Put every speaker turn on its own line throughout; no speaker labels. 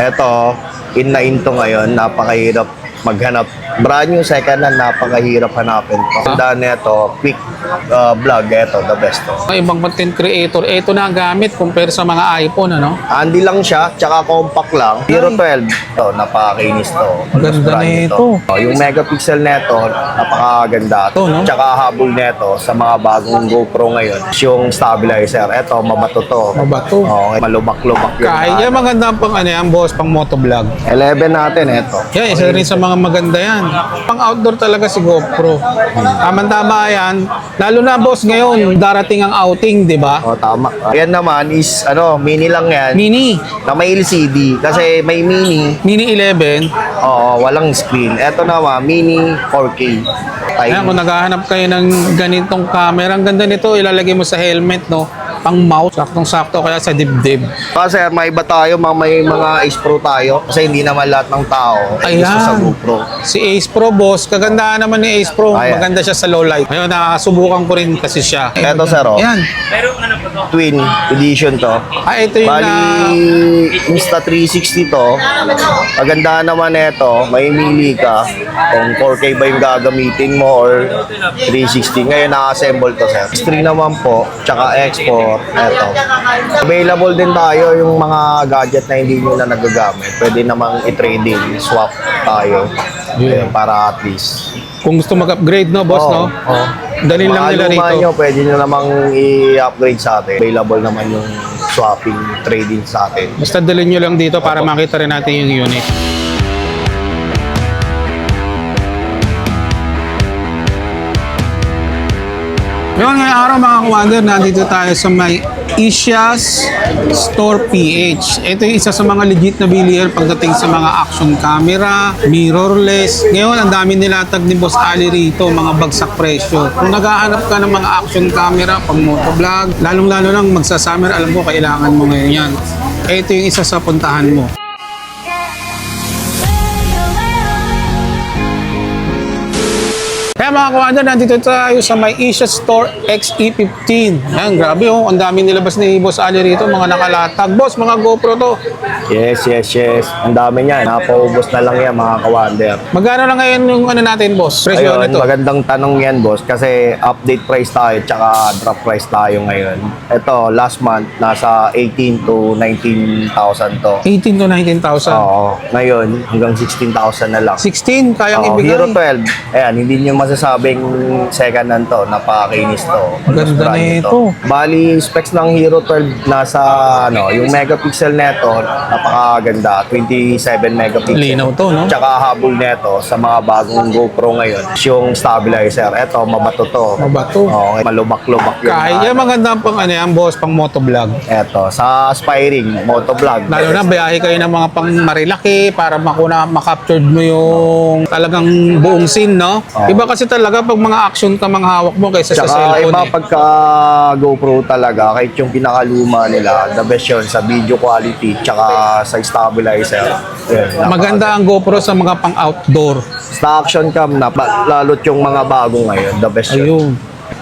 Eto, in na in to ngayon, napakahirap maghanap. Brand new second hand, napakahirap hanapin to. Tandaan nito, quick vlog, eto, the best to.
Ang ibang content creator, ito na ang gamit compare sa mga iPhone, ano?
Handy lang siya, tsaka compact lang. Hero 12, to, napakakinis to.
Ganda
Brand new
nito.
to. Yung megapixel neto, napakaganda to.
No?
Tsaka habol neto sa mga bagong GoPro ngayon. Yung stabilizer, eto, mabato to.
Mabato.
Okay, malubak-lubak yun.
Kaya maganda pang ano yan, boss, pang motovlog.
11 natin, eto.
Yan, isa rin sa mga maganda yan. Pang outdoor talaga si GoPro. Tama-tama yan. Lalo na, boss, ngayon, darating ang outing, di ba?
O, tama. Yan naman is, mini lang yan.
Mini.
Na may LCD. Kasi may mini.
Mini 11.
Oo, walang screen. Eto naman, mini 4K.
Ayan, kung naghahanap kayo ng ganitong camera, ang ganda nito, ilalagay mo sa helmet, no? Pang mouse, saktong-sakto kaya sa dibdib.
Kasi may iba tayo, may mga Ace Pro tayo. Kasi hindi naman lahat ng tao ay gusto sa
Ayan.
GoPro.
Si Ace Pro, boss, kagandahan naman ni Ace Pro.
Ayan.
Maganda siya sa low light. Ngayon, nakasubukan ko rin kasi siya.
Eto, sir, oh.
Yan.
Twin edition to.
Ito yung
Bali, Insta 360 to. Kagandahan naman nito, may mili ka kung 4K ba yung gagamitin mo or 360. Ngayon, naka-assemble to, sir. String naman po, tsaka export. Eto. Available din tayo yung mga gadget na hindi nyo na nagagamit. Pwede namang i-trade in, swap tayo.
Yeah.
Para at least.
Kung gusto mag-upgrade, no, boss, no?
Oo.
Dalhin lang nila
Mga luma
rito.
nyo, pwede nyo namang i-upgrade sa atin. Available naman yung swapping, trading sa atin.
Basta dalhin nyo lang dito para makita rin natin yung unit. Ngayon, ngayong araw mga kawander, nandito tayo sa may Isya's Store PH. Ito yung isa sa mga legit na bilihan pagdating sa mga action camera, mirrorless. Ngayon, ang dami nilatag ni Boss Ali rito, mga bagsak presyo. Kung naghahanap ka ng mga action camera, pang motovlog, lalong-lalo lang magsa-summer, alam ko kailangan mo ngayon yan. Ito yung isa sa puntahan mo. Kaya mga kawander, nandito tayo sa may Asia Store XE15. Ayan, grabe oh. Ang dami nilabas ni Boss Ali rito, mga nakalatag. Boss, mga GoPro to.
Yes. Ang dami niyan. Napaubos na lang yan, mga kawander.
Magkano na ngayon yung ano natin, boss? Presyo
Ayun,
nito.
magandang tanong yan, boss. Kasi update price tayo, tsaka drop price tayo ngayon. Ito, last month, nasa 18 to 19,000 to.
18 to 19,000.
Oo. Ngayon, hanggang 16,000 na lang.
16, kayang
Oo,
ibigay.
Hero 12. Ayan, hindi nyo masasabing second hand to. Napakakinis to.
Ganda
Brand new
nito.
to. Bali, specs ng Hero 12 nasa, yung megapixel neto, napakaganda. 27 megapixel.
Linaw to, no?
Tsaka habol neto sa mga bagong GoPro ngayon, yung stabilizer. Eto, mabato to.
Mabato.
Okay, malubak-lubak yun.
Kaya maganda pang ano yan, boss, pang motovlog.
Eto, sa aspiring, motovlog.
Lalo na, biyahe kayo ng mga pang marilaki para makaptured mo yung talagang buong scene, no?
Oo.
Iba kasi talaga pag mga action ka mga hawak mo kaysa sa
Tsaka
cellphone.
iba
Eh.
pagka GoPro talaga, kahit yung pinakaluma nila, the best yun sa video quality, tsaka sa stabilizer. Yun,
Maganda ang GoPro sa mga pang outdoor.
Sa action cam na, lalo't yung mga bago ngayon, the best yun.
Ayun.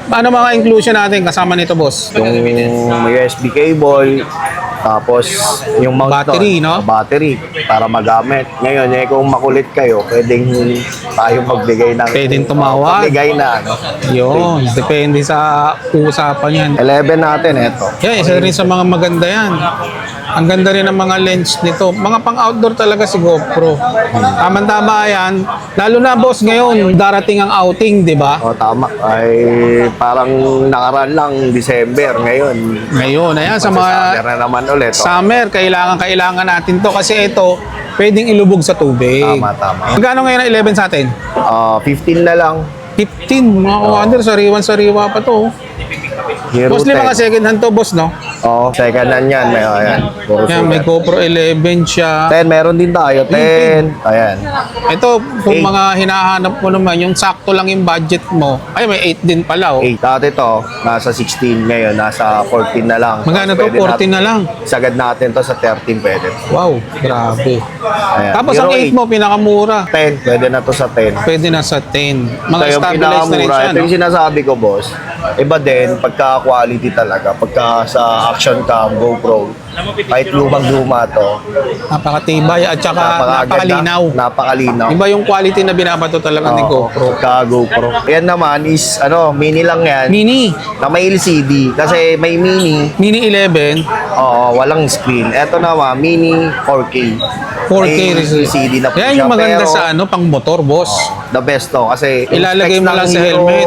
Ano mga inclusion natin kasama nito, boss?
Yung USB cable, tapos yung mount
Battery,
doon,
no?
Battery, para magamit. Ngayon, kung makulit kayo, pwedeng tayo magbigay ng...
Pwedeng tumawag.
Magbigay na, no?
Yun, depende sa usapan yan.
11 natin, eto.
Yan, isa rin sa mga maganda yan. Ang ganda rin ng mga lens nito. Mga pang-outdoor talaga si GoPro. Tama-tama yan. Lalo na, boss, ngayon, darating ang outing, di ba?
O, tama. Ay, parang nakaraan lang, December. Ngayon,
Ngayon, ayan, sa
summer
mga
na naman ulit. O.
summer, kailangan natin to kasi ito, pwedeng ilubog sa tubig.
Tama.
Magkano ngayon ang 11 sa atin?
15 na lang.
15, mga kawander, sariwan-sariwa pa to.
Hero
Mostly
10.
mga second hand to, boss, no?
Oo, second hand yan. Ayan. Puro
Yan, may
second.
GoPro 11 siya.
10, meron din tayo. 10. Ayan.
Ito, kung
Eight.
mga hinahanap mo naman, yung sakto lang yung budget mo, ay may 8 din pala, oh.
8. Dati to, nasa 16 ngayon, nasa 14 na lang.
Magkano to?
Pwede
14 na lang.
Sagad natin to sa 13 pwede.
Wow, grabe.
Ayan.
Tapos
Hero
ang 8 mo, pinakamura.
10, pwede na to sa 10.
Pwede na sa 10. Mga
Ito yung
stabilized na rin
pinakamura.
siya,
Ito
no?
yung sinasabi ko, boss. Iba din, pagka quality talaga. Pagka sa action cam, GoPro, kahit lumang-luma to,
Napakatibay at saka
napakaganda,
napakalinaw.
napakalinaw.
Iba yung quality na binabato talaga ni GoPro.
Pagka GoPro. Yan naman is, mini lang yan.
Mini.
Na may LCD. Kasi may mini,
Mini 11.
walang screen. Ito naman, mini 4K.
4K
May LCD na po
Yan
siya.
yung maganda
Pero,
sa pang motor, boss.
the best to. Kasi yung
Ilalagay
specs
mo
ng
lang sa
Hero,
helmet.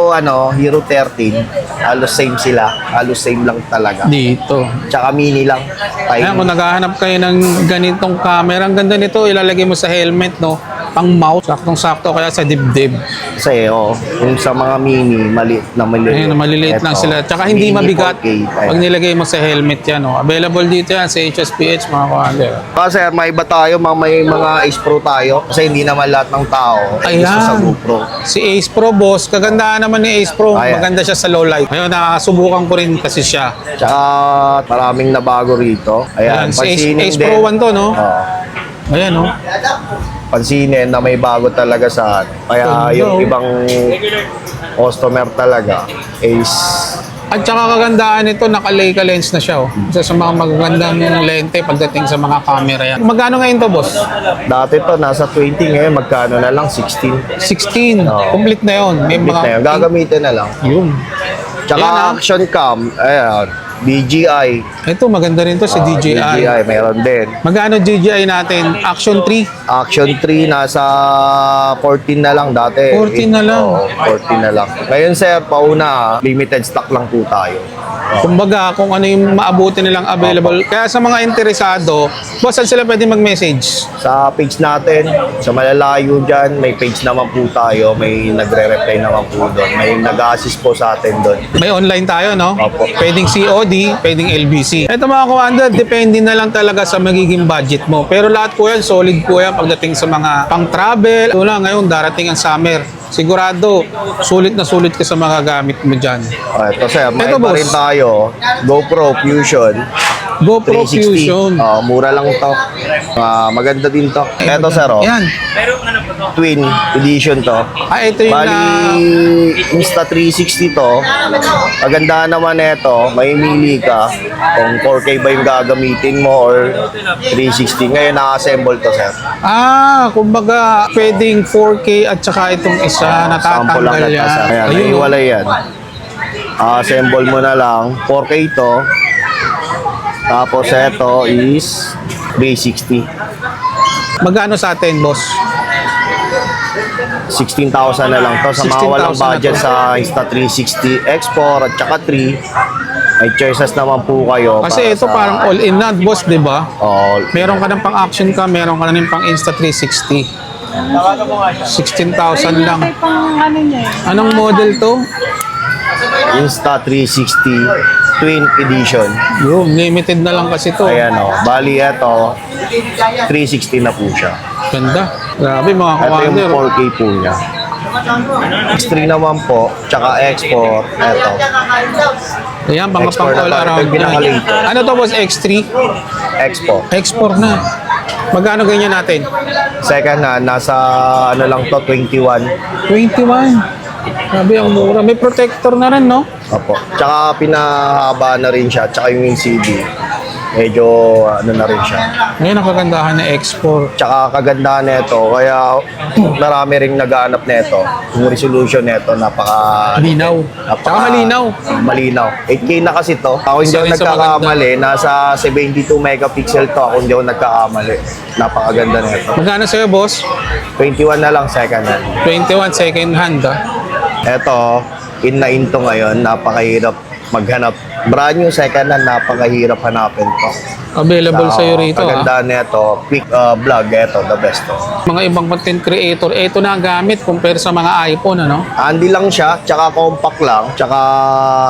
Hero 13, halos same sila. Halos same lang talaga.
Dito.
Tsaka mini lang.
Ayan, kung naghahanap kayo ng ganitong camera, ang ganda nito, ilalagay mo sa helmet, no? Pang mouse, saktong-sakto kaya sa dibdib.
Kasi, yung sa mga mini, maliit na maliit.
Ayun, maliliit lang
Eto,
sila. Tsaka hindi
mini
mabigat.
4K.
Pag nilagay mo sa helmet yan, no? Available dito yan sa HSPH, mga kawander.
Kasi may iba tayo, may mga Ace Pro tayo. Kasi hindi naman lahat ng tao ay gusto sa
Ayan.
GoPro.
Si Ace Pro, boss. Kagandahan naman ni Ace Pro.
Ayan.
Maganda siya sa low light. Ayun, nakasubukan ko rin kasi siya.
Tsaka maraming nabago rito.
Ayan,
Ayan,
si Ace,
pansinin
Ace
din.
Pro 1 to, no?
Oo.
Ayan, no?
Pansinin na may bago talaga sa kaya
Ganda,
yung
oh.
ibang customer talaga is
At saka kagandahan nito, naka-Leica lens na siya. Oh. Isa sa mga magagandang lente pagdating sa mga camera yan. Magkano ngayon to, boss?
dati to nasa 20, ngayon magkano na lang 16.
16.
Oo.
Complete na yun. May
Bit na yun. Gagamitin na lang.
Yun.
Tsaka
Ayan, ah.
action cam, ayan, DJI.
Ito, maganda rin to si DJI.
DJI, meron din.
Magkano DJI natin? Action 3.
Action 3 nasa 14 na lang dati.
14 na lang.
Oo, 14 na lang. Ngayon sir, pauna, limited stock lang po tayo.
Kumbaga, kung ano yung maabuti nilang available. Kaya sa mga interesado, boss, saan sila pwede mag-message?
Sa page natin, sa malalayo dyan, may page naman po tayo, may nagre-reply naman po doon, may nag-assist po sa atin doon.
May online tayo, no?
Opo.
Pwedeng COD, pwedeng LBC. Ito mga commander, depende na lang talaga sa magiging budget mo. Pero lahat po yan, solid po yan pagdating sa mga pang-travel. Ito na, ngayon, darating ang summer. Sigurado, sulit na sulit ka sa mga gamit mo dyan.
Ito sir, may
Ito,
iba
boss.
rin tayo, GoPro Fusion.
GoPro
360.
Fusion.
Mura lang to. Maganda din to. Ito sir,
Yan.
twin edition to.
Ito yung
Bali, Insta360 to. Kagandahan naman nito, may mili ka kung 4K ba yung gagamitin mo or 360. Ngayon naka-assemble to sir.
Kumbaga, pwedeng 4K at saka itong isa,
Sample lang
natatanggal yan.
nagkasa. Ayan,
Ayun, oh.
naiwalay yan. Assemble mo na lang. 4K to. Tapos ito is 360.
Magkano sa atin, boss?
16,000 na lang to sa mga
16,000
walang
na
budget
to.
sa Insta360 X4 at saka 3. May choices naman po kayo.
Kasi
para
ito
sa-
parang all-in na, boss, di ba?
Oh,
Meron ka ng pang-action ka, meron ka na ng pang-Insta360. 16,000 lang.
May pang ano niya eh.
Anong model to?
Insta360 Twin Edition.
Yung limited na lang kasi to.
Ayan o. Bali ito, 360 na po siya.
Ganda. Grabe mga
Ito yung
commander.
4K po niya. X3 naman po, tsaka X4, ito.
Ayan, mga
Export
pang
na
all
to.
around.
Ito yung pinaka-late.
Ano to, boss? X3?
X4.
Export na. Magkano ganyan natin?
Second hand, nasa ano lang to, 21.
21. Grabe, ang mura. May protector na rin, no?
Opo. Tsaka pinahaba na rin siya, tsaka yung LCD. Medyo ano na rin siya.
Ngayon, ang kagandahan na export.
Tsaka kagandahan nito, kaya marami ring naghahanap nito. Yung resolution nito,
Malinaw. Tsaka malinaw.
Malinaw. 8K na kasi to. Ako hindi
Isa
ako
rin sa
nagkakamali. Nasa 72 megapixel to. Ako hindi ako nagkakamali. Napakaganda nito.
Magkano sa'yo, boss?
21 na lang second hand.
21 second hand, ah.
Eto, in na in to ngayon. Napakahirap maghanap. Brand new second hand, napakahirap hanapin to.
Available sa'yo rito, ah.
Kagandahan nito, quick vlog, eto, the best to.
Mga ibang content creator, ito na ang gamit compare sa mga iPhone, ano?
Handy lang siya, tsaka compact lang, tsaka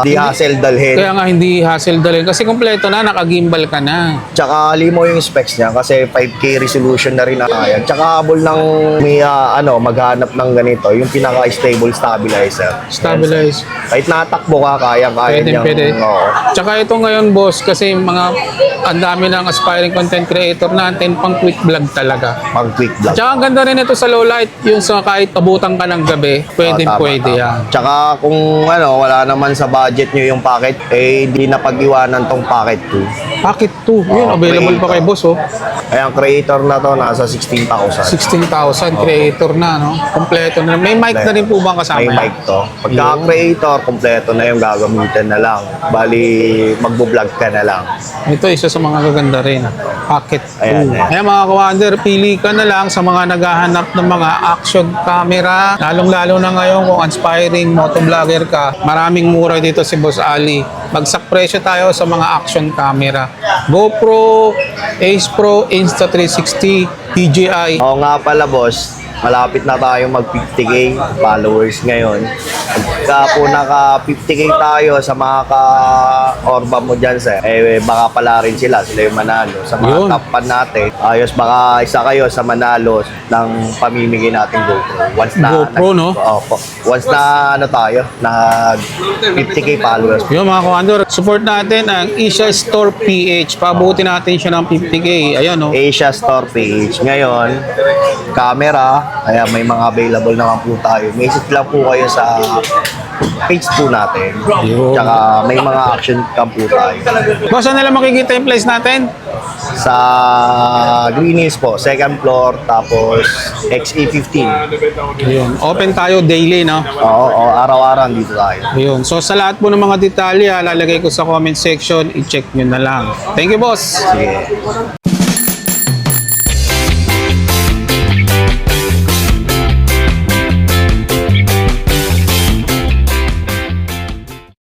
di hassle dalhin.
Kaya nga hindi hassle dalhin. Kasi kompleto na, naka-gimbal ka na.
Tsaka limo yung specs niya kasi 5K resolution na rin na kaya. Tsaka habol ng may maghanap ng ganito, yung pinaka-stable stabilizer.
Stabilize.
Kahit natakbo ka, kaya
Pwede,
niyang,
pwede.
oo.
Tsaka ito ngayon, boss, kasi mga ang marami ng aspiring content creator natin pang quick vlog talaga.
Pang quick vlog.
Tsaka ang ganda rin ito sa low light, yung sa kahit abutan ka ng gabi, pwede
Tama,
pwede
tama.
yan.
Tsaka kung wala naman sa budget nyo yung packet, hindi na pag-iwanan tong packet 2.
Packet 2, yun, available pa kay boss oh.
Kaya ang creator na to nasa 16,000.
16,000 creator na, no? Kompleto na. May mic na rin po bang kasama?
May mic to. Pagka creator, kompleto na yung gagamitin na lang. Bali, magbo-vlog ka na lang.
Ito, isa sa mga gaganda rin. Pocket 2.
Ayan, ayan.
Kaya mga kawander, pili ka na lang sa mga naghahanap ng mga action camera. Lalong-lalo na ngayon kung aspiring motovlogger ka. Maraming mura dito si Boss Ali. Bagsak presyo tayo sa mga action camera. GoPro, Ace Pro, Insta360, DJI.
Oo nga pala, boss. Malapit na tayo mag 50k followers ngayon. Pagka po naka 50k tayo sa mga ka-orba mo dyan, sir, baka pala rin sila yung manalo. Sa mga
Yun.
top fan natin, ayos, baka isa kayo sa manalo ng pamimigay nating GoPro. Once na,
GoPro, no?
Opo. Once na tayo, nag 50k followers.
Yun mga kawander, support natin ang Asia Store PH. Pabuti natin siya ng 50k. Ayan oh.
Asia Store page. Ngayon, camera, kaya may mga available naman po tayo. Message lang po kayo sa page po natin.
Yun.
Tsaka may mga action cam po tayo.
Boss, saan nila makikita yung place natin?
Sa Green Hills po, second floor, tapos XE15.
Yun. Open tayo daily, no?
Oo, araw-araw dito tayo.
Yun. So sa lahat po ng mga detalye, lalagay ko sa comment section, i-check nyo na lang. Thank you, boss!
Sige.